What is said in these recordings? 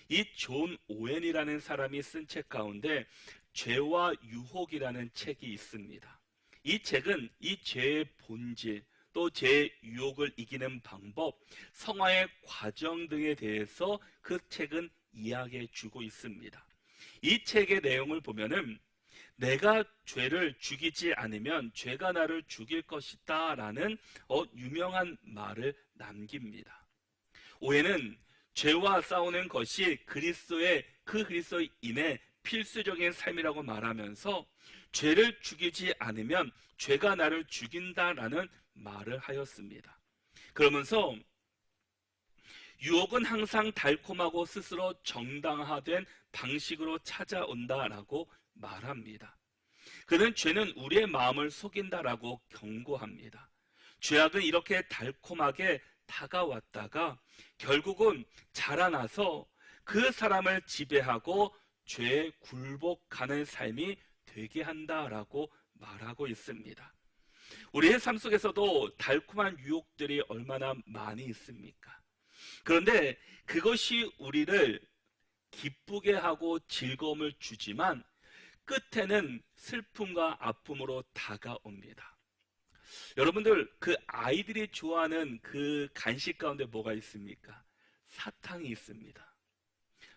이 존 오웬이라는 사람이 쓴 책 가운데 죄와 유혹이라는 책이 있습니다. 이 책은 이 죄의 본질, 또 죄의 유혹을 이기는 방법, 성화의 과정 등에 대해서 그 책은 이야기해 주고 있습니다. 이 책의 내용을 보면은 내가 죄를 죽이지 않으면 죄가 나를 죽일 것이다 라는 유명한 말을 남깁니다. 오해는 죄와 싸우는 것이 그리스도인의 필수적인 삶이라고 말하면서 죄를 죽이지 않으면 죄가 나를 죽인다라는 말을 하였습니다. 그러면서 유혹은 항상 달콤하고 스스로 정당화된 방식으로 찾아온다라고 말합니다. 그는 죄는 우리의 마음을 속인다라고 경고합니다. 죄악은 이렇게 달콤하게 다가왔다가 결국은 자라나서 그 사람을 지배하고 죄에 굴복하는 삶이 되게 한다라고 말하고 있습니다. 우리의 삶 속에서도 달콤한 유혹들이 얼마나 많이 있습니까? 그런데 그것이 우리를 기쁘게 하고 즐거움을 주지만 끝에는 슬픔과 아픔으로 다가옵니다. 여러분들, 그 아이들이 좋아하는 그 간식 가운데 뭐가 있습니까? 사탕이 있습니다.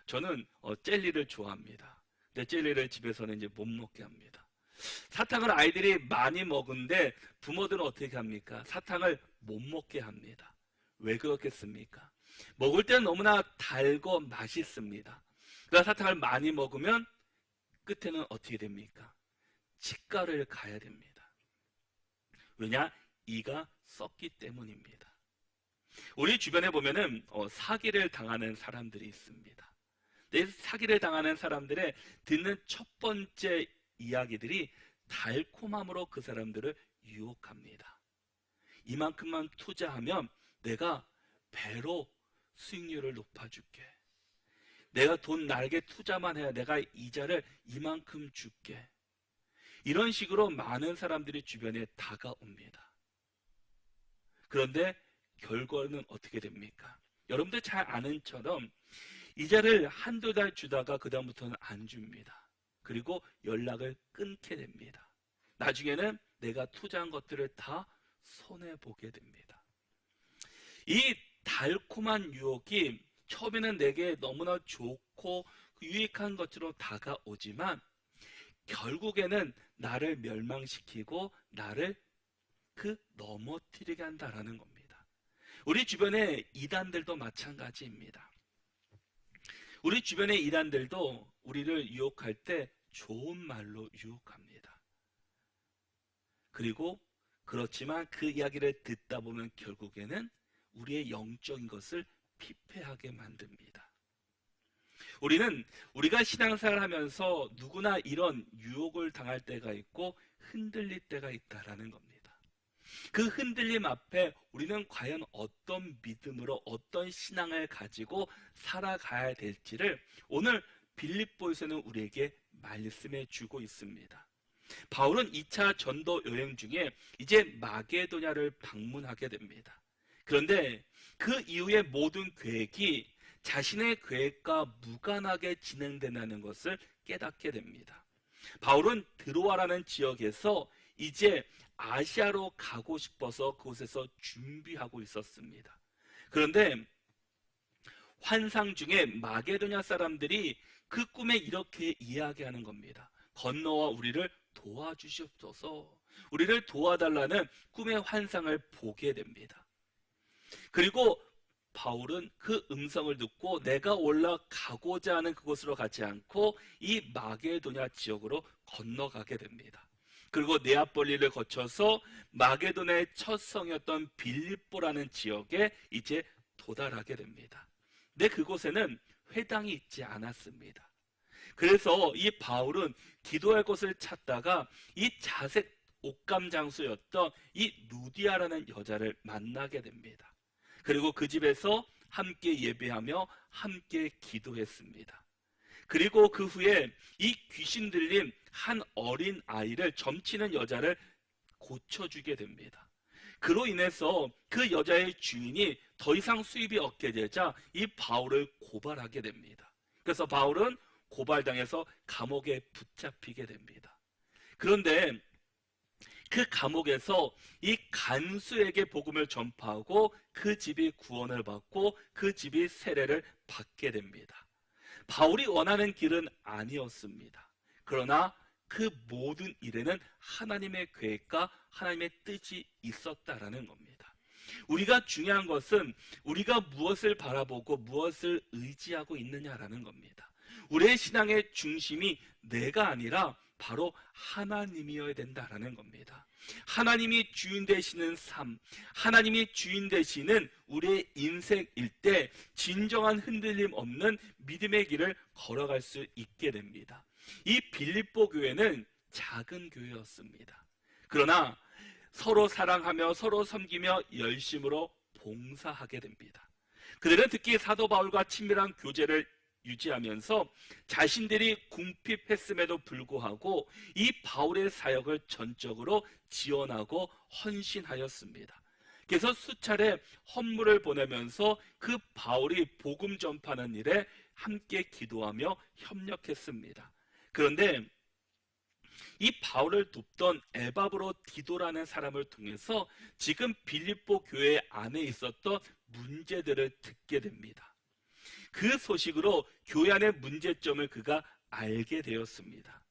저는 젤리를 좋아합니다. 근데 젤리를 집에서는 이제 못 먹게 합니다. 사탕을 아이들이 많이 먹는데 부모들은 어떻게 합니까? 사탕을 못 먹게 합니다. 왜 그렇겠습니까? 먹을 때는 너무나 달고 맛있습니다. 그러나 사탕을 많이 먹으면 끝에는 어떻게 됩니까? 치과를 가야 됩니다. 왜냐? 이가 썩기 때문입니다. 우리 주변에 보면은 사기를 당하는 사람들이 있습니다. 내 사기를 당하는 사람들의 듣는 첫 번째 이야기들이 달콤함으로 그 사람들을 유혹합니다. 이만큼만 투자하면 내가 배로 수익률을 높아줄게. 내가 돈 날게 투자만 해야 내가 이자를 이만큼 줄게. 이런 식으로 많은 사람들이 주변에 다가옵니다. 그런데 결과는 어떻게 됩니까? 여러분들 잘 아는 처럼 이자를 한두 달 주다가 그 다음부터는 안 줍니다. 그리고 연락을 끊게 됩니다. 나중에는 내가 투자한 것들을 다 손해보게 됩니다. 이 달콤한 유혹이 처음에는 내게 너무나 좋고 유익한 것처럼 다가오지만 결국에는 나를 멸망시키고 나를 넘어뜨리게 한다라는 겁니다. 우리 주변의 이단들도 마찬가지입니다. 우리 주변의 이단들도 우리를 유혹할 때 좋은 말로 유혹합니다. 그리고 그렇지만 그 이야기를 듣다 보면 결국에는 우리의 영적인 것을 피폐하게 만듭니다. 우리가 신앙생활을 하면서 누구나 이런 유혹을 당할 때가 있고 흔들릴 때가 있다라는 겁니다. 그 흔들림 앞에 우리는 과연 어떤 믿음으로 어떤 신앙을 가지고 살아가야 될지를 오늘 빌립보에서는 우리에게 말씀해 주고 있습니다. 바울은 2차 전도 여행 중에 이제 마게도냐를 방문하게 됩니다. 그런데 그 이후의 모든 계획이 자신의 계획과 무관하게 진행된다는 것을 깨닫게 됩니다. 바울은 드로아라는 지역에서 이제 아시아로 가고 싶어서 그곳에서 준비하고 있었습니다. 그런데 환상 중에 마게도냐 사람들이 그 꿈에 이렇게 이야기하는 겁니다. 건너와 우리를 도와주시옵소서. 우리를 도와달라는 꿈의 환상을 보게 됩니다. 그리고 바울은 그 음성을 듣고 내가 올라가고자 하는 그곳으로 가지 않고 이 마게도냐 지역으로 건너가게 됩니다. 그리고 네아폴리를 거쳐서 마게도냐의 첫 성이었던 빌립보라는 지역에 이제 도달하게 됩니다. 근데 그곳에는 회당이 있지 않았습니다. 그래서 이 바울은 기도할 곳을 찾다가 이 자색 옥감 장수였던 이 루디아라는 여자를 만나게 됩니다. 그리고 그 집에서 함께 예배하며 함께 기도했습니다. 그리고 그 후에 이 귀신 들린 한 어린 아이를 점치는 여자를 고쳐주게 됩니다. 그로 인해서 그 여자의 주인이 더 이상 수입이 없게 되자 이 바울을 고발하게 됩니다. 그래서 바울은 고발당해서 감옥에 붙잡히게 됩니다. 그런데 그 감옥에서 이 간수에게 복음을 전파하고 그 집이 구원을 받고 그 집이 세례를 받게 됩니다. 바울이 원하는 길은 아니었습니다. 그러나 그 모든 일에는 하나님의 계획과 하나님의 뜻이 있었다라는 겁니다. 우리가 중요한 것은 우리가 무엇을 바라보고 무엇을 의지하고 있느냐라는 겁니다. 우리의 신앙의 중심이 내가 아니라 바로 하나님이어야 된다라는 겁니다. 하나님이 주인 되시는 삶, 하나님이 주인 되시는 우리의 인생일 때 진정한 흔들림 없는 믿음의 길을 걸어갈 수 있게 됩니다. 이 빌립보 교회는 작은 교회였습니다. 그러나 서로 사랑하며 서로 섬기며 열심으로 봉사하게 됩니다. 그들은 특히 사도 바울과 친밀한 교제를 유지하면서 자신들이 궁핍했음에도 불구하고 이 바울의 사역을 전적으로 지원하고 헌신하였습니다. 그래서 수차례 헌물을 보내면서 그 바울이 복음 전파하는 일에 함께 기도하며 협력했습니다. 그런데 이 바울을 돕던 에바브로디도라는 사람을 통해서 지금 빌립보 교회 안에 있었던 문제들을 듣게 됩니다. 그 소식으로 교회 안의 문제점을 그가 알게 되었습니다.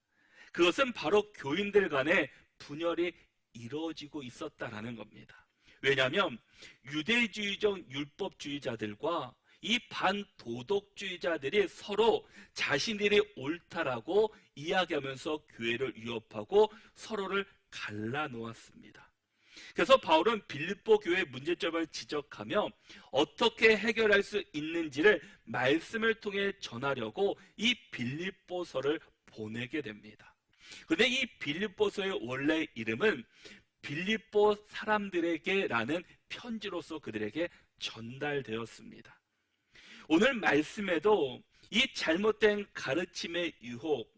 그것은 바로 교인들 간의 분열이 이루어지고 있었다라는 겁니다. 왜냐하면 유대주의적 율법주의자들과 이 반도덕주의자들이 서로 자신들이 옳다라고 이야기하면서 교회를 위협하고 서로를 갈라놓았습니다. 그래서 바울은 빌립보 교회의 문제점을 지적하며 어떻게 해결할 수 있는지를 말씀을 통해 전하려고 이 빌립보서를 보내게 됩니다. 그런데 이 빌립보서의 원래 이름은 빌립보 사람들에게라는 편지로서 그들에게 전달되었습니다. 오늘 말씀에도 이 잘못된 가르침의 유혹,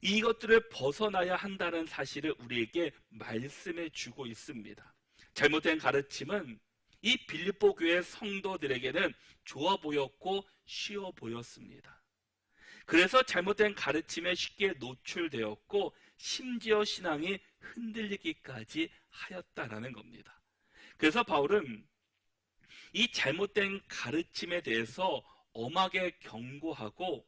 이것들을 벗어나야 한다는 사실을 우리에게 말씀해 주고 있습니다. 잘못된 가르침은 이 빌립보 교회 성도들에게는 좋아 보였고 쉬워 보였습니다. 그래서 잘못된 가르침에 쉽게 노출되었고 심지어 신앙이 흔들리기까지 하였다라는 겁니다. 그래서 바울은 이 잘못된 가르침에 대해서 엄하게 경고하고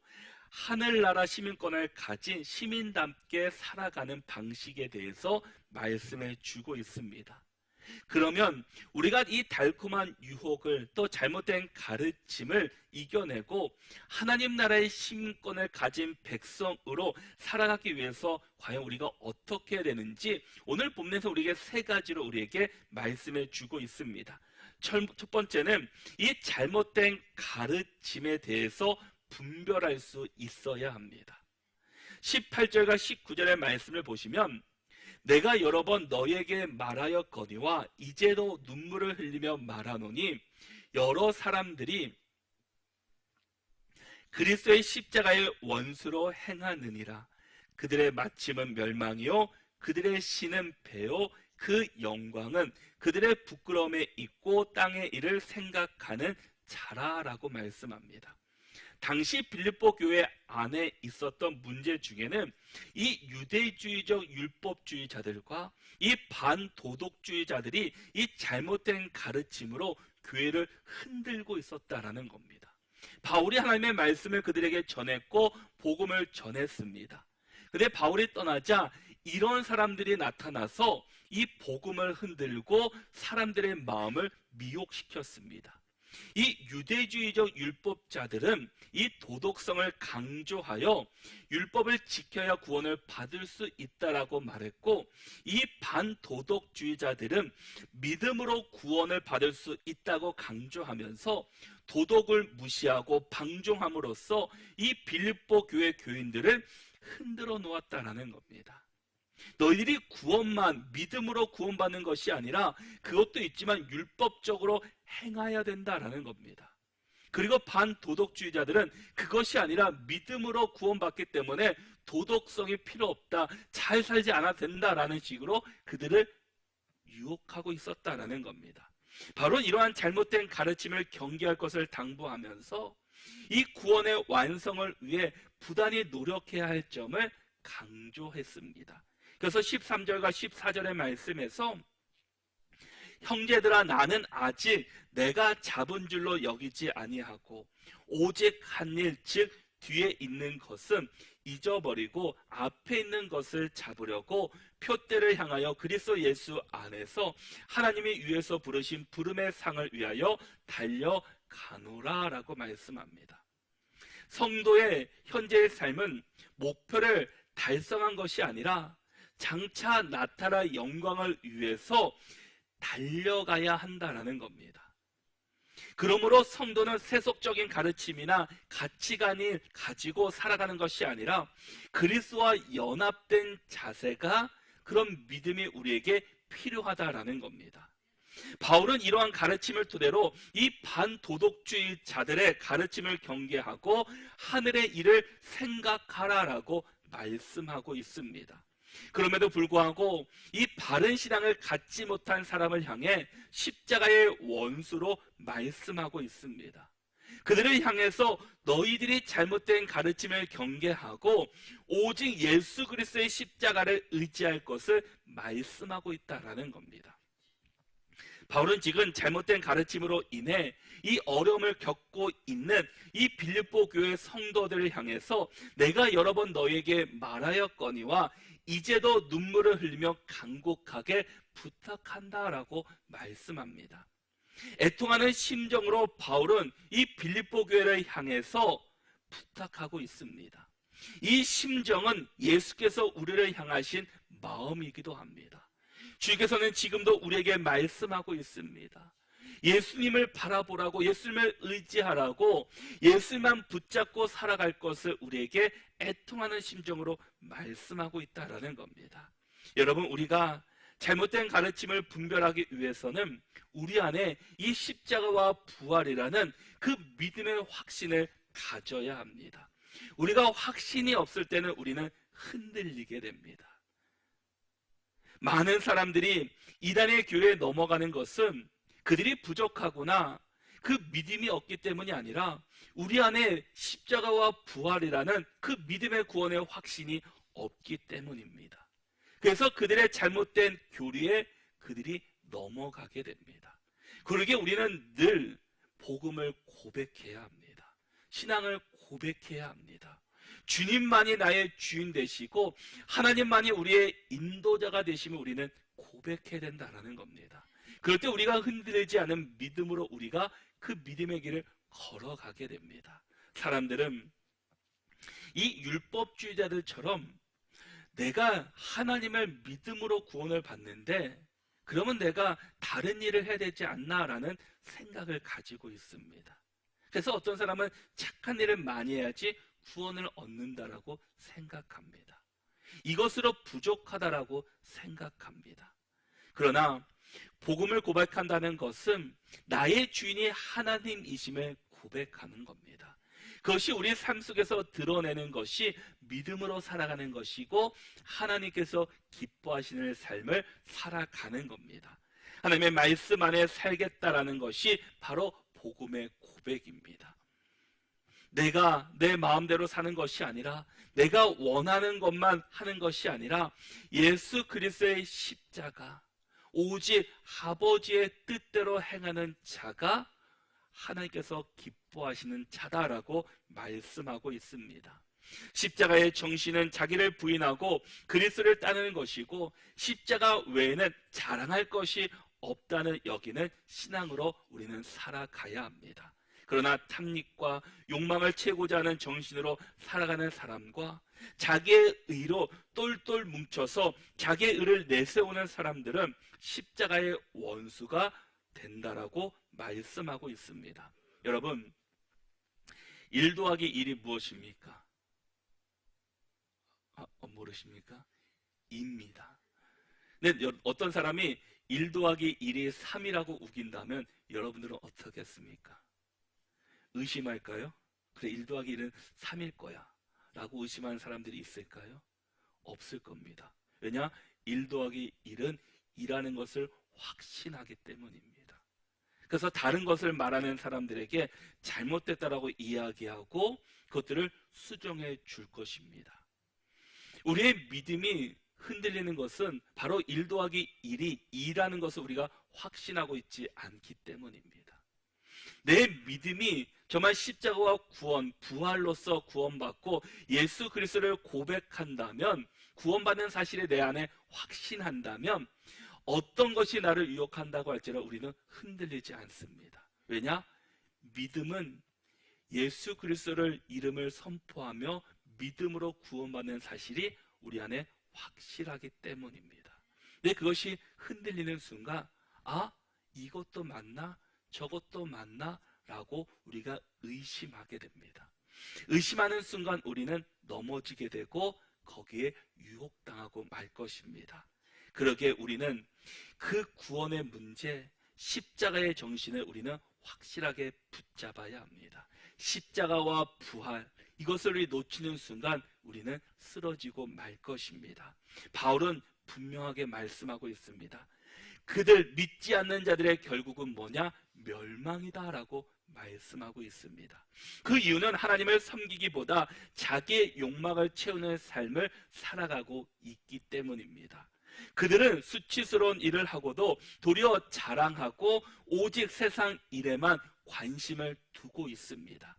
하늘나라 시민권을 가진 시민답게 살아가는 방식에 대해서 말씀해 주고 있습니다. 그러면 우리가 이 달콤한 유혹을 또 잘못된 가르침을 이겨내고 하나님 나라의 시민권을 가진 백성으로 살아가기 위해서 과연 우리가 어떻게 해야 되는지 오늘 본문에서 우리에게 세 가지로 우리에게 말씀해 주고 있습니다. 첫 번째는 이 잘못된 가르침에 대해서 분별할 수 있어야 합니다. 18절과 19절의 말씀을 보시면 내가 여러 번 너에게 말하였거니와 이제도 눈물을 흘리며 말하노니 여러 사람들이 그리스도의 십자가의 원수로 행하느니라. 그들의 마침은 멸망이요 그들의 신은 배요 그 영광은 그들의 부끄러움에 있고 땅의 일을 생각하는 자라라고 말씀합니다. 당시 빌립보 교회 안에 있었던 문제 중에는 이 유대주의적 율법주의자들과 이 반도덕주의자들이 이 잘못된 가르침으로 교회를 흔들고 있었다라는 겁니다. 바울이 하나님의 말씀을 그들에게 전했고 복음을 전했습니다. 그런데 바울이 떠나자 이런 사람들이 나타나서 이 복음을 흔들고 사람들의 마음을 미혹시켰습니다. 이 유대주의적 율법자들은 이 도덕성을 강조하여 율법을 지켜야 구원을 받을 수 있다라고 말했고 이 반도덕주의자들은 믿음으로 구원을 받을 수 있다고 강조하면서 도덕을 무시하고 방종함으로써 이 빌립보 교회 교인들을 흔들어 놓았다라는 겁니다. 너희들이 구원만 믿음으로 구원받는 것이 아니라 그것도 있지만 율법적으로 행해야 된다라는 겁니다. 그리고 반도덕주의자들은 그것이 아니라 믿음으로 구원받기 때문에 도덕성이 필요 없다, 잘 살지 않아도 된다라는 식으로 그들을 유혹하고 있었다라는 겁니다. 바로 이러한 잘못된 가르침을 경계할 것을 당부하면서 이 구원의 완성을 위해 부단히 노력해야 할 점을 강조했습니다. 그래서 13절과 14절의 말씀에서 형제들아 나는 아직 내가 잡은 줄로 여기지 아니하고 오직 한 일 즉 뒤에 있는 것은 잊어버리고 앞에 있는 것을 잡으려고 표대를 향하여 그리스도 예수 안에서 하나님이 위에서 부르신 부름의 상을 위하여 달려가노라 라고 말씀합니다. 성도의 현재의 삶은 목표를 달성한 것이 아니라 장차 나타날 영광을 위해서 달려가야 한다라는 겁니다. 그러므로 성도는 세속적인 가르침이나 가치관을 가지고 살아가는 것이 아니라 그리스도와 연합된 자세가, 그런 믿음이 우리에게 필요하다라는 겁니다. 바울은 이러한 가르침을 토대로 이 반도덕주의자들의 가르침을 경계하고 하늘의 일을 생각하라라고 말씀하고 있습니다. 그럼에도 불구하고 이 바른 신앙을 갖지 못한 사람을 향해 십자가의 원수로 말씀하고 있습니다. 그들을 향해서 너희들이 잘못된 가르침을 경계하고 오직 예수 그리스도의 십자가를 의지할 것을 말씀하고 있다라는 겁니다. 바울은 지금 잘못된 가르침으로 인해 이 어려움을 겪고 있는 이 빌립보 교회 성도들을 향해서 내가 여러 번 너에게 말하였거니와 이제도 눈물을 흘리며 간곡하게 부탁한다라고 말씀합니다. 애통하는 심정으로 바울은 이 빌립보 교회를 향해서 부탁하고 있습니다. 이 심정은 예수께서 우리를 향하신 마음이기도 합니다. 주께서는 지금도 우리에게 말씀하고 있습니다. 예수님을 바라보라고, 예수님을 의지하라고, 예수만 붙잡고 살아갈 것을 우리에게 애통하는 심정으로 말씀하고 있다라는 겁니다. 여러분, 우리가 잘못된 가르침을 분별하기 위해서는 우리 안에 이 십자가와 부활이라는 그 믿음의 확신을 가져야 합니다. 우리가 확신이 없을 때는 우리는 흔들리게 됩니다. 많은 사람들이 이단의 교회에 넘어가는 것은 그들이 부족하거나 그 믿음이 없기 때문이 아니라 우리 안에 십자가와 부활이라는 그 믿음의 구원의 확신이 없기 때문입니다. 그래서 그들의 잘못된 교리에 그들이 넘어가게 됩니다. 그러기에 우리는 늘 복음을 고백해야 합니다. 신앙을 고백해야 합니다. 주님만이 나의 주인 되시고 하나님만이 우리의 인도자가 되시면 우리는 고백해야 된다는 겁니다. 그럴 때 우리가 흔들리지 않은 믿음으로 우리가 그 믿음의 길을 걸어가게 됩니다. 사람들은 이 율법주의자들처럼 내가 하나님을 믿음으로 구원을 받는데 그러면 내가 다른 일을 해야 되지 않나라는 생각을 가지고 있습니다. 그래서 어떤 사람은 착한 일을 많이 해야지 구원을 얻는다라고 생각합니다. 이것으로 부족하다라고 생각합니다. 그러나 복음을 고백한다는 것은 나의 주인이 하나님이심을 고백하는 겁니다. 그것이 우리 삶 속에서 드러내는 것이 믿음으로 살아가는 것이고 하나님께서 기뻐하시는 삶을 살아가는 겁니다. 하나님의 말씀 안에 살겠다라는 것이 바로 복음의 고백입니다. 내가 내 마음대로 사는 것이 아니라 내가 원하는 것만 하는 것이 아니라 예수 그리스도의 십자가, 오직 아버지의 뜻대로 행하는 자가 하나님께서 기뻐하시는 자다라고 말씀하고 있습니다. 십자가의 정신은 자기를 부인하고 그리스도를 따르는 것이고 십자가 외에는 자랑할 것이 없다는 여기는 신앙으로 우리는 살아가야 합니다. 그러나 탐닉과 욕망을 채우고자 하는 정신으로 살아가는 사람과 자기의 의로 똘똘 뭉쳐서 자기의 의를 내세우는 사람들은 십자가의 원수가 된다라고 말씀하고 있습니다. 여러분, 1 더하기 1이 무엇입니까? 모르십니까? 2입니다. 근데 어떤 사람이 1 더하기 1이 3이라고 우긴다면 여러분들은 어떻겠습니까? 의심할까요? 그래, 1 더하기 1은 3일 거야 라고 의심하는 사람들이 있을까요? 없을 겁니다. 왜냐? 1 더하기 1은 2라는 것을 확신하기 때문입니다. 그래서 다른 것을 말하는 사람들에게 잘못됐다라고 이야기하고 그것들을 수정해 줄 것입니다. 우리의 믿음이 흔들리는 것은 바로 1 더하기 1이 2라는 것을 우리가 확신하고 있지 않기 때문입니다. 내 믿음이 정말 십자가와 구원, 부활로서 구원받고 예수 그리스도를 고백한다면, 구원받는 사실에 내 안에 확신한다면 어떤 것이 나를 유혹한다고 할지라도 우리는 흔들리지 않습니다. 왜냐? 믿음은 예수 그리스도를 이름을 선포하며 믿음으로 구원받는 사실이 우리 안에 확실하기 때문입니다. 근데 그것이 흔들리는 순간, 아, 이것도 맞나? 저것도 맞나? 라고 우리가 의심하게 됩니다. 의심하는 순간 우리는 넘어지게 되고 거기에 유혹당하고 말 것입니다. 그러기에 우리는 그 구원의 문제, 십자가의 정신을 우리는 확실하게 붙잡아야 합니다. 십자가와 부활, 이것을 우리 놓치는 순간 우리는 쓰러지고 말 것입니다. 바울은 분명하게 말씀하고 있습니다. 그들 믿지 않는 자들의 결국은 뭐냐? 멸망이다 라고 말씀하고 있습니다. 그 이유는 하나님을 섬기기보다 자기의 욕망을 채우는 삶을 살아가고 있기 때문입니다. 그들은 수치스러운 일을 하고도 도리어 자랑하고 오직 세상 일에만 관심을 두고 있습니다.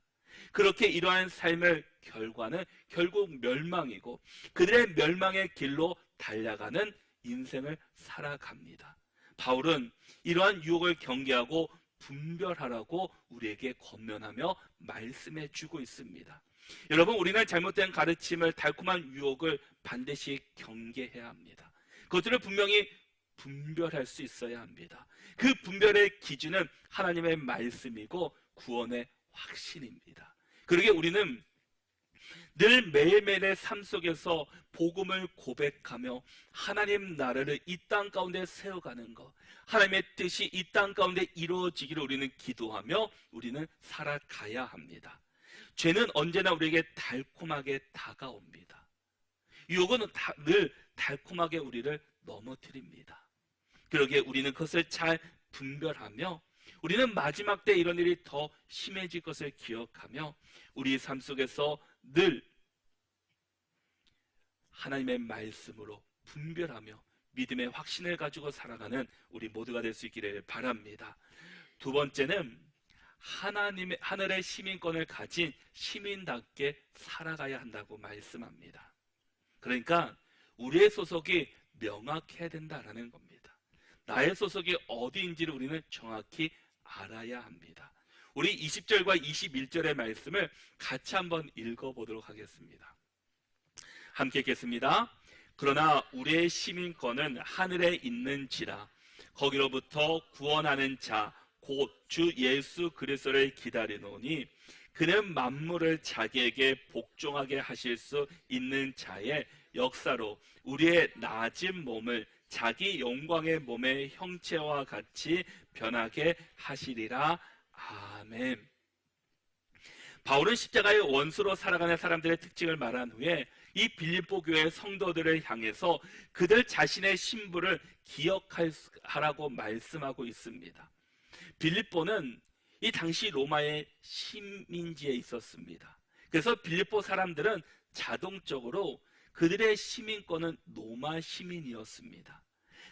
그렇게 이러한 삶의 결과는 결국 멸망이고 그들의 멸망의 길로 달려가는 인생을 살아갑니다. 바울은 이러한 유혹을 경계하고 분별하라고 우리에게 권면하며 말씀해 주고 있습니다. 여러분, 우리는 잘못된 가르침을, 달콤한 유혹을 반드시 경계해야 합니다. 그것들을 분명히 분별할 수 있어야 합니다. 그 분별의 기준은 하나님의 말씀이고 구원의 확신입니다. 그러기에 우리는 늘 매일매일의 삶 속에서 복음을 고백하며 하나님 나라를 이 땅 가운데 세워가는 것, 하나님의 뜻이 이 땅 가운데 이루어지기를 우리는 기도하며 우리는 살아가야 합니다. 죄는 언제나 우리에게 달콤하게 다가옵니다. 유혹은 늘 달콤하게 우리를 넘어뜨립니다. 그러기에 우리는 그것을 잘 분별하며 우리는 마지막 때 이런 일이 더 심해질 것을 기억하며 우리 삶 속에서 늘 하나님의 말씀으로 분별하며 믿음의 확신을 가지고 살아가는 우리 모두가 될 수 있기를 바랍니다. 두 번째는 하늘의 시민권을 가진 시민답게 살아가야 한다고 말씀합니다. 그러니까 우리의 소속이 명확해야 된다라는 겁니다. 나의 소속이 어디인지를 우리는 정확히 알아야 합니다. 우리 20절과 21절의 말씀을 같이 한번 읽어보도록 하겠습니다. 함께 읽겠습니다. 그러나 우리의 시민권은 하늘에 있는지라 거기로부터 구원하는 자 곧 주 예수 그리스도를 기다리노니 그는 만물을 자기에게 복종하게 하실 수 있는 자의 역사로 우리의 낮은 몸을 자기 영광의 몸의 형체와 같이 변하게 하시리라. 아멘. 바울은 십자가의 원수로 살아가는 사람들의 특징을 말한 후에 이 빌립보 교회 성도들을 향해서 그들 자신의 신분을 기억하라고 말씀하고 있습니다. 빌립보는 이 당시 로마의 식민지에 있었습니다. 그래서 빌립보 사람들은 자동적으로 그들의 시민권은 로마 시민이었습니다.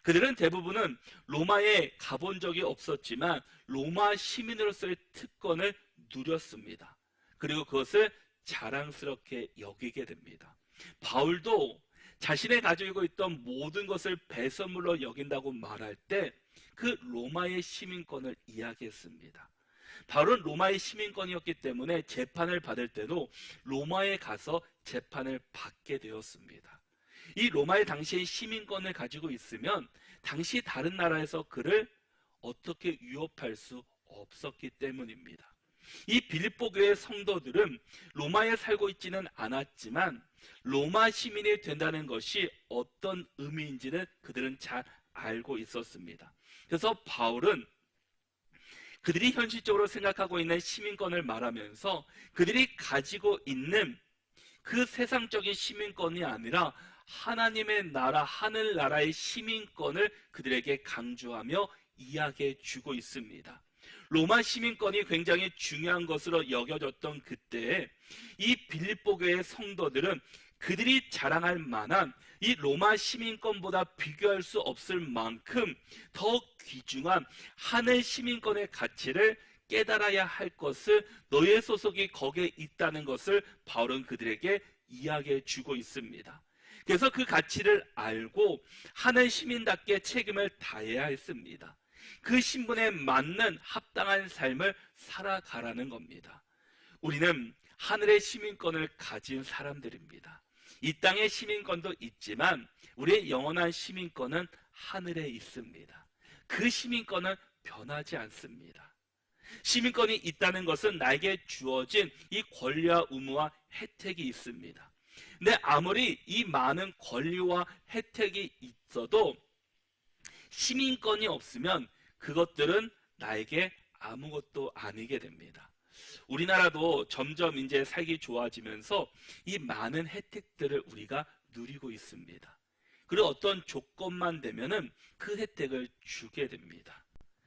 그들은 대부분은 로마에 가본 적이 없었지만 로마 시민으로서의 특권을 누렸습니다. 그리고 그것을 자랑스럽게 여기게 됩니다. 바울도 자신이 가지고 있던 모든 것을 배설물로 여긴다고 말할 때 그 로마의 시민권을 이야기했습니다. 바울은 로마의 시민권이었기 때문에 재판을 받을 때도 로마에 가서 재판을 받게 되었습니다. 이 로마의 당시의 시민권을 가지고 있으면 당시 다른 나라에서 그를 어떻게 위협할 수 없었기 때문입니다. 이 빌립보 교회 성도들은 로마에 살고 있지는 않았지만 로마 시민이 된다는 것이 어떤 의미인지는 그들은 잘 알고 있었습니다. 그래서 바울은 그들이 현실적으로 생각하고 있는 시민권을 말하면서 그들이 가지고 있는 그 세상적인 시민권이 아니라 하나님의 나라, 하늘나라의 시민권을 그들에게 강조하며 이야기해 주고 있습니다. 로마 시민권이 굉장히 중요한 것으로 여겨졌던 그때 이 빌립보 교회의 성도들은 그들이 자랑할 만한 이 로마 시민권보다 비교할 수 없을 만큼 더 귀중한 하늘 시민권의 가치를 깨달아야 할 것을, 너의 소속이 거기에 있다는 것을 바울은 그들에게 이야기해 주고 있습니다. 그래서 그 가치를 알고 하늘 시민답게 책임을 다해야 했습니다. 그 신분에 맞는 합당한 삶을 살아가라는 겁니다. 우리는 하늘의 시민권을 가진 사람들입니다. 이 땅의 시민권도 있지만 우리의 영원한 시민권은 하늘에 있습니다. 그 시민권은 변하지 않습니다. 시민권이 있다는 것은 나에게 주어진 이 권리와 의무와 혜택이 있습니다. 근데 아무리 이 많은 권리와 혜택이 있어도 시민권이 없으면 그것들은 나에게 아무것도 아니게 됩니다. 우리나라도 점점 이제 살기 좋아지면서 이 많은 혜택들을 우리가 누리고 있습니다. 그리고 어떤 조건만 되면은 그 혜택을 주게 됩니다.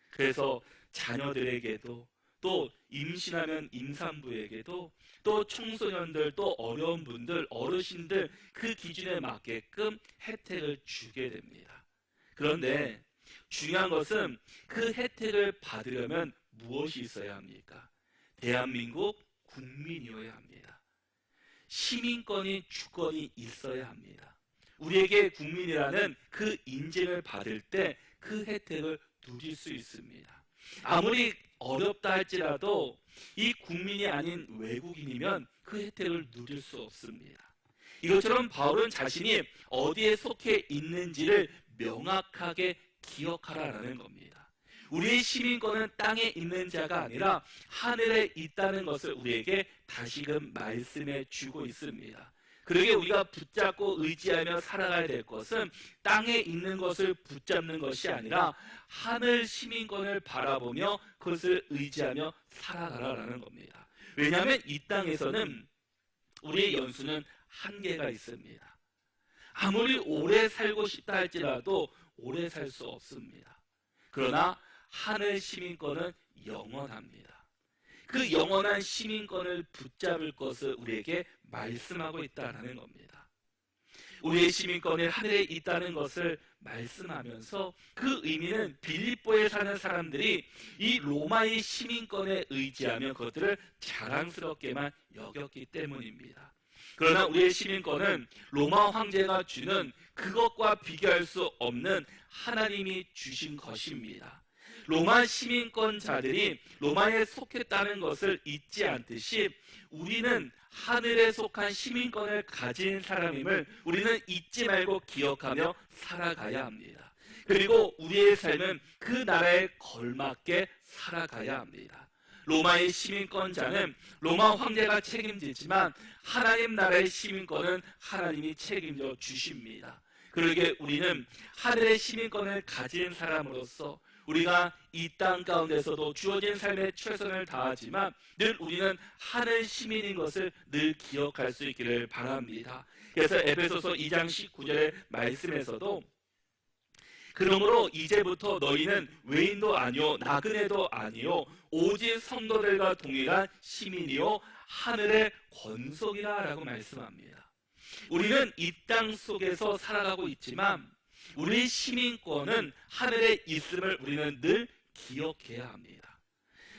그래서 자녀들에게도, 또 임신하는 임산부에게도, 또 청소년들, 또 어려운 분들, 어르신들, 그 기준에 맞게끔 혜택을 주게 됩니다. 그런데 중요한 것은 그 혜택을 받으려면 무엇이 있어야 합니까? 대한민국 국민이어야 합니다. 시민권이, 주권이 있어야 합니다. 우리에게 국민이라는 그 인증을 받을 때 그 혜택을 누릴 수 있습니다. 아무리 어렵다 할지라도 이 국민이 아닌 외국인이면 그 혜택을 누릴 수 없습니다. 이것처럼 바울은 자신이 어디에 속해 있는지를 명확하게 기억하라는 겁니다. 우리의 시민권은 땅에 있는 자가 아니라 하늘에 있다는 것을 우리에게 다시금 말씀해 주고 있습니다. 그러기에 우리가 붙잡고 의지하며 살아가야 될 것은 땅에 있는 것을 붙잡는 것이 아니라 하늘 시민권을 바라보며 그것을 의지하며 살아가라는 겁니다. 왜냐하면 이 땅에서는 우리의 연수는 한계가 있습니다. 아무리 오래 살고 싶다 할지라도 오래 살 수 없습니다. 그러나 하늘 시민권은 영원합니다. 그 영원한 시민권을 붙잡을 것을 우리에게 말씀하고 있다는 겁니다. 우리의 시민권이 하늘에 있다는 것을 말씀하면서 그 의미는 빌립보에 사는 사람들이 이 로마의 시민권에 의지하며 그것들을 자랑스럽게만 여겼기 때문입니다. 그러나 우리의 시민권은 로마 황제가 주는 그것과 비교할 수 없는 하나님이 주신 것입니다. 로마 시민권자들이 로마에 속했다는 것을 잊지 않듯이 우리는 하늘에 속한 시민권을 가진 사람임을 우리는 잊지 말고 기억하며 살아가야 합니다. 그리고 우리의 삶은 그 나라에 걸맞게 살아가야 합니다. 로마의 시민권자는 로마 황제가 책임지지만 하나님 나라의 시민권은 하나님이 책임져 주십니다. 그러기에 우리는 하늘의 시민권을 가진 사람으로서 우리가 이 땅 가운데서도 주어진 삶에 최선을 다하지만 늘 우리는 하늘 시민인 것을 늘 기억할 수 있기를 바랍니다. 그래서 에베소서 2장 19절의 말씀에서도 그러므로 이제부터 너희는 외인도 아니요 나그네도 아니요 오직 성도들과 동일한 시민이요 하늘의 권속이라 라고 말씀합니다. 우리는 이 땅 속에서 살아가고 있지만 우리의 시민권은 하늘에 있음을 우리는 늘 기억해야 합니다.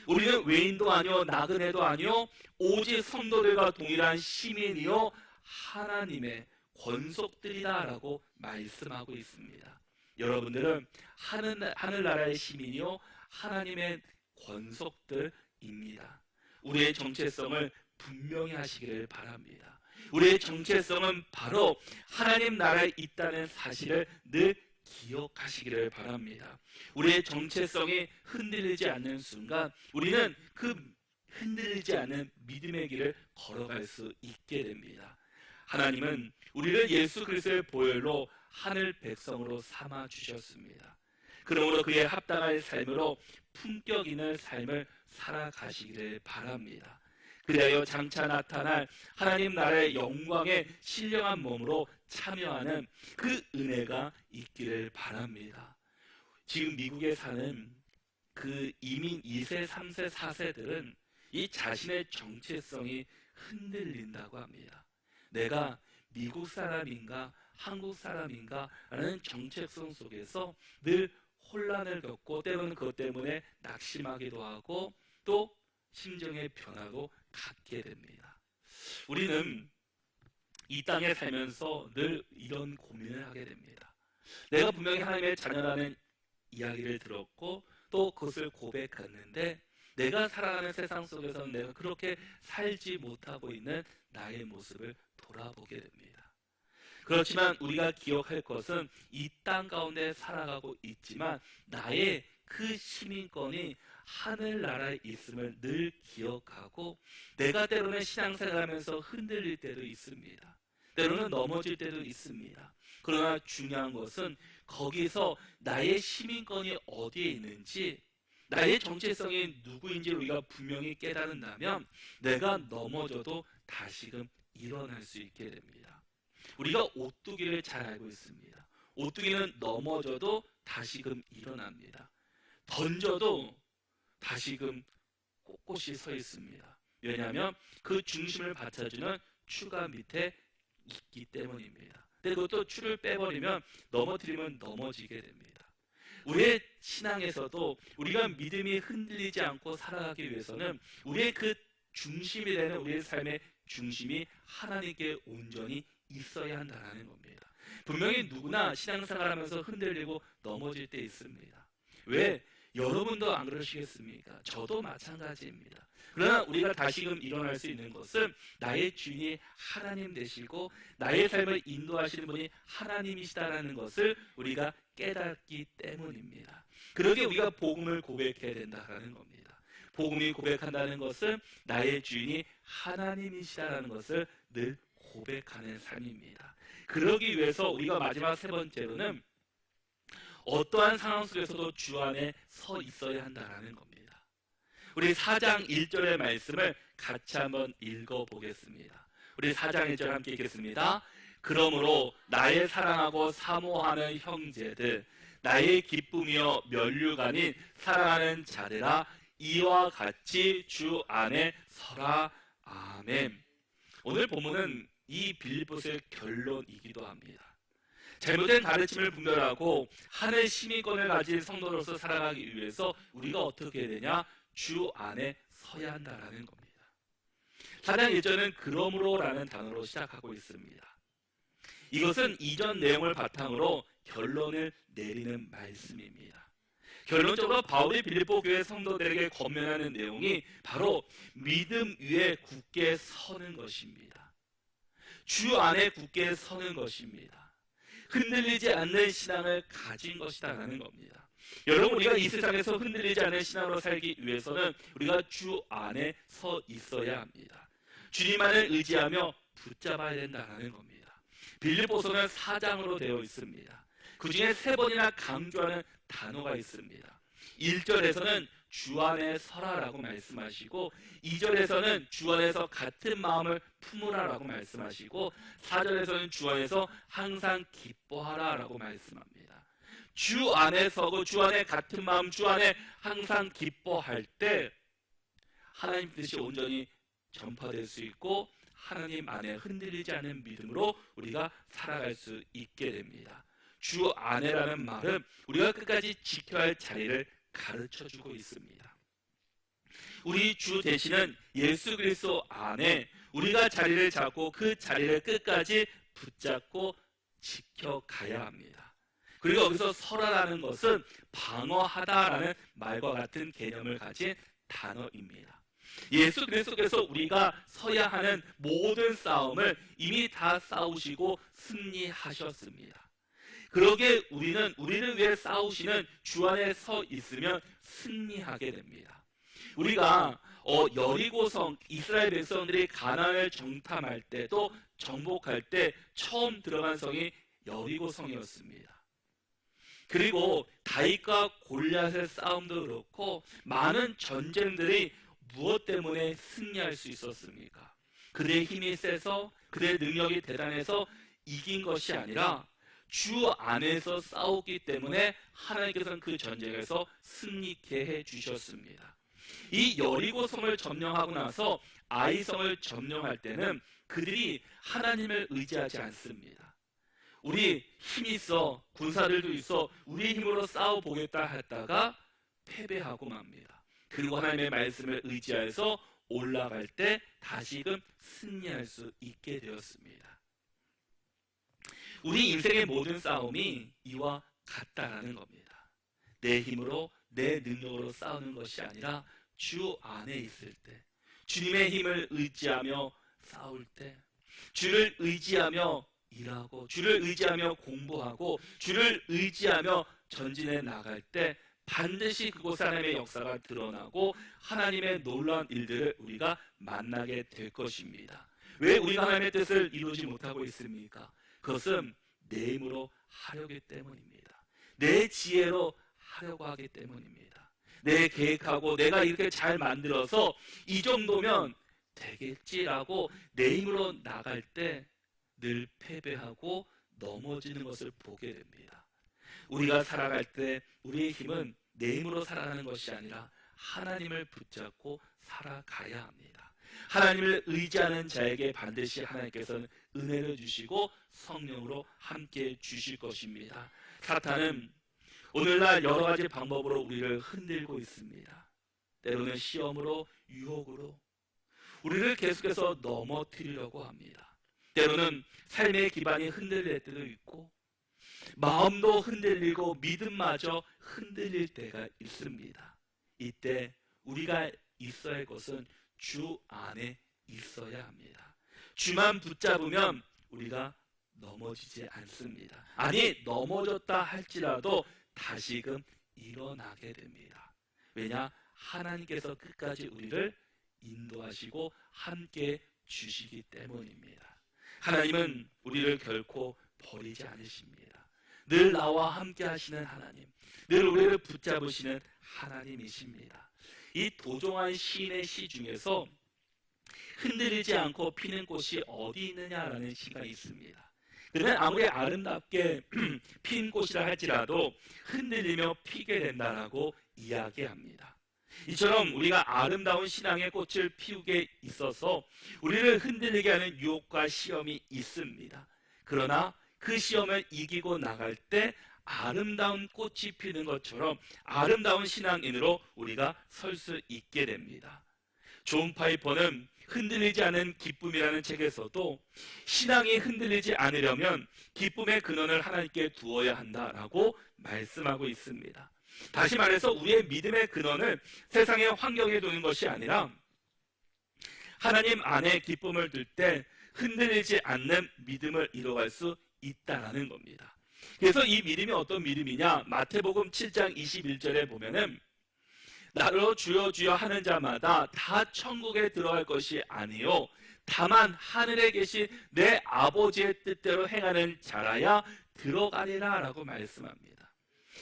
우리는 외인도 아니요 나그네도 아니요 오직 성도들과 동일한 시민이요 하나님의 권속들이다 라고 말씀하고 있습니다. 여러분들은 하늘나라의 시민이요 하나님의 권속들입니다. 우리의 정체성을 분명히 하시기를 바랍니다. 우리의 정체성은 바로 하나님 나라에 있다는 사실을 늘 기억하시기를 바랍니다. 우리의 정체성이 흔들리지 않는 순간 우리는 그 흔들리지 않는 믿음의 길을 걸어갈 수 있게 됩니다. 하나님은 우리를 예수 그리스도의 보혈로 하늘 백성으로 삼아 주셨습니다. 그러므로 그의 합당한 삶으로 품격 있는 삶을 살아가시기를 바랍니다. 그리하여 장차 나타날 하나님 나라의 영광에 신령한 몸으로 참여하는 그 은혜가 있기를 바랍니다. 지금 미국에 사는 그 이민 2세, 3세, 4세들은 이 자신의 정체성이 흔들린다고 합니다. 내가 미국 사람인가 한국 사람인가 라는 정체성 속에서 늘 혼란을 겪고 때로는 그것 때문에 낙심하기도 하고 또 심정의 변화도 갖게 됩니다. 우리는 이 땅에 살면서 늘 이런 고민을 하게 됩니다. 내가 분명히 하나님의 자녀라는 이야기를 들었고 또 그것을 고백했는데 내가 살아가는 세상 속에서는 내가 그렇게 살지 못하고 있는 나의 모습을 돌아보게 됩니다. 그렇지만 우리가 기억할 것은 이 땅 가운데 살아가고 있지만 나의 그 시민권이 하늘나라에 있음을 늘 기억하고 내가 때로는 신앙생활하면서 흔들릴 때도 있습니다. 때로는 넘어질 때도 있습니다. 그러나 중요한 것은 거기서 나의 시민권이 어디에 있는지 나의 정체성이 누구인지 우리가 분명히 깨달은다면 내가 넘어져도 다시금 일어날 수 있게 됩니다. 우리가 오뚜기를 잘 알고 있습니다. 오뚜기는 넘어져도 다시금 일어납니다. 던져도 다시금 꼿꼿이 서 있습니다. 왜냐하면 그 중심을 받쳐주는 추가 밑에 있기 때문입니다. 근데 그것도 추를 빼버리면 넘어뜨리면 넘어지게 됩니다. 우리의 신앙에서도 우리가 믿음이 흔들리지 않고 살아가기 위해서는 우리의 그 중심이 되는 우리의 삶의 중심이 하나님께 온전히 있어야 한다는 겁니다. 분명히 누구나 신앙생활하면서 흔들리고 넘어질 때 있습니다. 왜? 여러분도 안 그러시겠습니까? 저도 마찬가지입니다. 그러나 우리가 다시금 일어날 수 있는 것은 나의 주인이 하나님 되시고 나의 삶을 인도하시는 분이 하나님이시다라는 것을 우리가 깨닫기 때문입니다. 그러기에 우리가 복음을 고백해야 된다는 겁니다. 복음이 고백한다는 것은 나의 주인이 하나님이시다라는 것을 늘 고백하는 삶입니다. 그러기 위해서 우리가 마지막 세 번째로는 어떠한 상황 속에서도 주 안에 서 있어야 한다는 겁니다. 우리 4장 1절의 말씀을 같이 한번 읽어보겠습니다. 우리 4장 1절 함께 읽겠습니다. 그러므로 나의 사랑하고 사모하는 형제들, 나의 기쁨이여 면류관인 사랑하는 자들아, 이와 같이 주 안에 서라. 아멘. 오늘 본문은 이 빌립보서의 결론이기도 합니다. 잘못된 가르침을 분별하고 하늘 시민권을 가진 성도로서 살아가기 위해서 우리가 어떻게 해야 되냐? 주 안에 서야 한다라는 겁니다. 4장 1절은 그러므로 라는 단어로 시작하고 있습니다. 이것은 이전 내용을 바탕으로 결론을 내리는 말씀입니다. 결론적으로 바울이 빌립보 교회 성도들에게 권면하는 내용이 바로 믿음 위에 굳게 서는 것입니다. 주 안에 굳게 서는 것입니다. 흔들리지 않는 신앙을 가진 것이다라는 겁니다. 여러분, 우리가 이 세상에서 흔들리지 않는 신앙으로 살기 위해서는 우리가 주 안에 서 있어야 합니다. 주님만을 의지하며 붙잡아야 된다는 겁니다. 빌립보서는 4장으로 되어 있습니다. 그 중에 3번이나 강조하는 단어가 있습니다. 1절에서는 주 안에 서라라고 말씀하시고 2절에서는 주 안에서 같은 마음을 품으라라고 말씀하시고 4절에서는 주 안에서 항상 기뻐하라라고 말씀합니다. 주 안에 서고 주 안에 같은 마음, 주 안에 항상 기뻐할 때 하나님 뜻이 온전히 전파될 수 있고 하나님 안에 흔들리지 않는 믿음으로 우리가 살아갈 수 있게 됩니다. 주 안에라는 말은 우리가 끝까지 지켜야 할 자리를 가르쳐주고 있습니다. 우리 주 되시는 예수 그리스도 안에 우리가 자리를 잡고 그 자리를 끝까지 붙잡고 지켜가야 합니다. 그리고 여기서 서라라는 것은 방어하다라는 말과 같은 개념을 가진 단어입니다. 예수 그리스도께서 우리가 서야 하는 모든 싸움을 이미 다 싸우시고 승리하셨습니다. 그러기에 우리를 위해 싸우시는 주 안에 서 있으면 승리하게 됩니다. 우리가 여리고성, 이스라엘 백성들이 가나안을 정탐할 때 또 정복할 때 처음 들어간 성이 여리고성이었습니다. 그리고 다윗과 골리앗의 싸움도 그렇고 많은 전쟁들이 무엇 때문에 승리할 수 있었습니까? 그들의 힘이 세서 그들의 능력이 대단해서 이긴 것이 아니라 주 안에서 싸우기 때문에 하나님께서는 그 전쟁에서 승리케 해주셨습니다. 이 여리고 성을 점령하고 나서 아이성을 점령할 때는 그들이 하나님을 의지하지 않습니다. 우리 힘이 있어, 군사들도 있어, 우리 힘으로 싸워보겠다 했다가 패배하고 맙니다. 그리고 하나님의 말씀을 의지해서 올라갈 때 다시금 승리할 수 있게 되었습니다. 우리 인생의 모든 싸움이 이와 같다라는 겁니다. 내 힘으로, 내 능력으로 싸우는 것이 아니라 주 안에 있을 때, 주님의 힘을 의지하며 싸울 때, 주를 의지하며 일하고, 주를 의지하며 공부하고, 주를 의지하며 전진해 나갈 때 반드시 그곳에 하나님의 역사가 드러나고 하나님의 놀라운 일들을 우리가 만나게 될 것입니다. 왜 우리가 하나님의 뜻을 이루지 못하고 있습니까? 그것은 내 힘으로 하려기 때문입니다. 내 지혜로 하려고 하기 때문입니다. 내 계획하고 내가 이렇게 잘 만들어서 이 정도면 되겠지라고 내 힘으로 나갈 때 늘 패배하고 넘어지는 것을 보게 됩니다. 우리가 살아갈 때 우리의 힘은 내 힘으로 살아가는 것이 아니라 하나님을 붙잡고 살아가야 합니다. 하나님을 의지하는 자에게 반드시 하나님께서는 은혜를 주시고 성령으로 함께 주실 것입니다. 사탄은 오늘날 여러 가지 방법으로 우리를 흔들고 있습니다. 때로는 시험으로, 유혹으로 우리를 계속해서 넘어뜨리려고 합니다. 때로는 삶의 기반이 흔들릴 때도 있고 마음도 흔들리고 믿음마저 흔들릴 때가 있습니다. 이때 우리가 있어야 할 것은 주 안에 있어야 합니다. 주만 붙잡으면 우리가 넘어지지 않습니다. 아니, 넘어졌다 할지라도 다시금 일어나게 됩니다. 왜냐? 하나님께서 끝까지 우리를 인도하시고 함께 주시기 때문입니다. 하나님은 우리를 결코 버리지 않으십니다. 늘 나와 함께 하시는 하나님, 늘 우리를 붙잡으시는 하나님이십니다. 이 도종환 시인의 시 중에서 흔들리지 않고 피는 꽃이 어디 있느냐라는 시가 있습니다. 그는 아무리 아름답게 핀 꽃이라 할지라도 흔들리며 피게 된다라고 이야기합니다. 이처럼 우리가 아름다운 신앙의 꽃을 피우게 있어서 우리를 흔들리게 하는 유혹과 시험이 있습니다. 그러나 그 시험을 이기고 나갈 때 아름다운 꽃이 피는 것처럼 아름다운 신앙인으로 우리가 설 수 있게 됩니다. 존 파이퍼는 흔들리지 않은 기쁨이라는 책에서도 신앙이 흔들리지 않으려면 기쁨의 근원을 하나님께 두어야 한다라고 말씀하고 있습니다. 다시 말해서 우리의 믿음의 근원을 세상의 환경에 두는 것이 아니라 하나님 안에 기쁨을 둘 때 흔들리지 않는 믿음을 이뤄갈 수 있다라는 겁니다. 그래서 이 믿음이 어떤 믿음이냐? 마태복음 7장 21절에 보면은 나로 주여 주여 하는 자마다 다 천국에 들어갈 것이 아니요 다만 하늘에 계신 내 아버지의 뜻대로 행하는 자라야 들어가리라 라고 말씀합니다.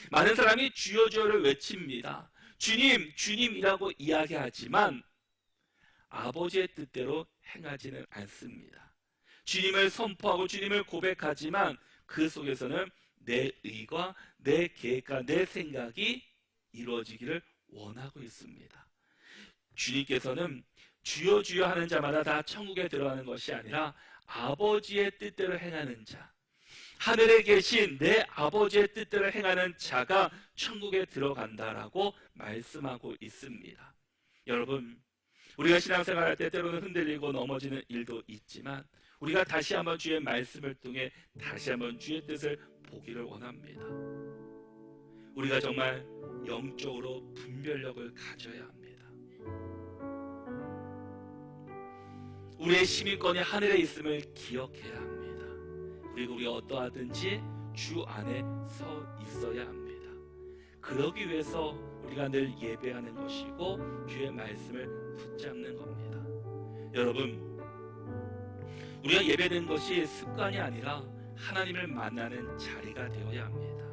많은 사람이 주여 주여를 외칩니다. 주님 주님이라고 이야기하지만 아버지의 뜻대로 행하지는 않습니다. 주님을 선포하고 주님을 고백하지만 그 속에서는 내 의가, 내 계획과 내 생각이 이루어지기를 원하고 있습니다. 주님께서는 주여 주여 하는 자마다 다 천국에 들어가는 것이 아니라 아버지의 뜻대로 행하는 자, 하늘에 계신 내 아버지의 뜻대로 행하는 자가 천국에 들어간다라고 말씀하고 있습니다. 여러분, 우리가 신앙생활할 때 때로는 흔들리고 넘어지는 일도 있지만 우리가 다시 한번 주의 말씀을 통해 다시 한번 주의 뜻을 보기를 원합니다. 우리가 정말 영적으로 분별력을 가져야 합니다. 우리의 시민권이 하늘에 있음을 기억해야 합니다. 그리고 우리가 어떠하든지 주 안에 서 있어야 합니다. 그러기 위해서 우리가 늘 예배하는 것이고 주의 말씀을 붙잡는 겁니다. 여러분, 우리가 예배드리는 것이 습관이 아니라 하나님을 만나는 자리가 되어야 합니다.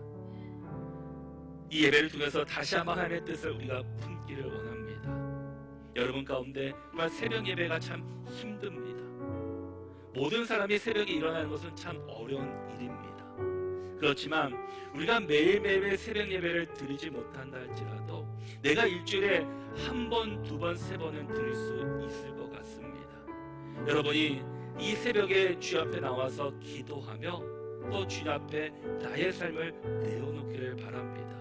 이 예배를 통해서 다시 한번 하나님의 뜻을 우리가 품기를 원합니다. 여러분 가운데 정말 새벽 예배가 참 힘듭니다. 모든 사람이 새벽에 일어나는 것은 참 어려운 일입니다. 그렇지만 우리가 매일매일 새벽 예배를 드리지 못한다 할지라도 내가 일주일에 한 번, 두 번, 세 번은 드릴 수 있을 것 같습니다. 여러분이 이 새벽에 주 앞에 나와서 기도하며 또 주 앞에 나의 삶을 내어놓기를 바랍니다.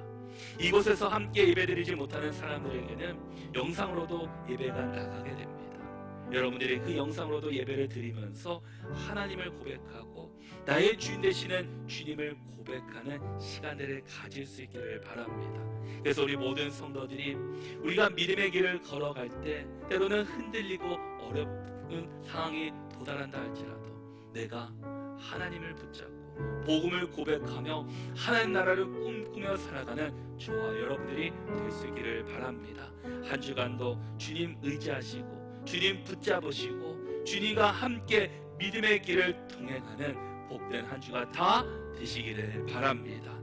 이곳에서 함께 예배드리지 못하는 사람들에게는 영상으로도 예배가 나가게 됩니다. 여러분들이 그 영상으로도 예배를 드리면서 하나님을 고백하고 나의 주인 되시는 주님을 고백하는 시간들을 가질 수 있기를 바랍니다. 그래서 우리 모든 성도들이 우리가 믿음의 길을 걸어갈 때 때로는 흔들리고 어려운 상황이 도달한다 할지라도 내가 하나님을 붙잡고 복음을 고백하며 하나님 나라를 꿈꾸며 살아가는 저와 여러분들이 될 수 있기를 바랍니다. 한 주간도 주님 의지하시고 주님 붙잡으시고 주님과 함께 믿음의 길을 동행하는 복된 한 주가 다 되시기를 바랍니다.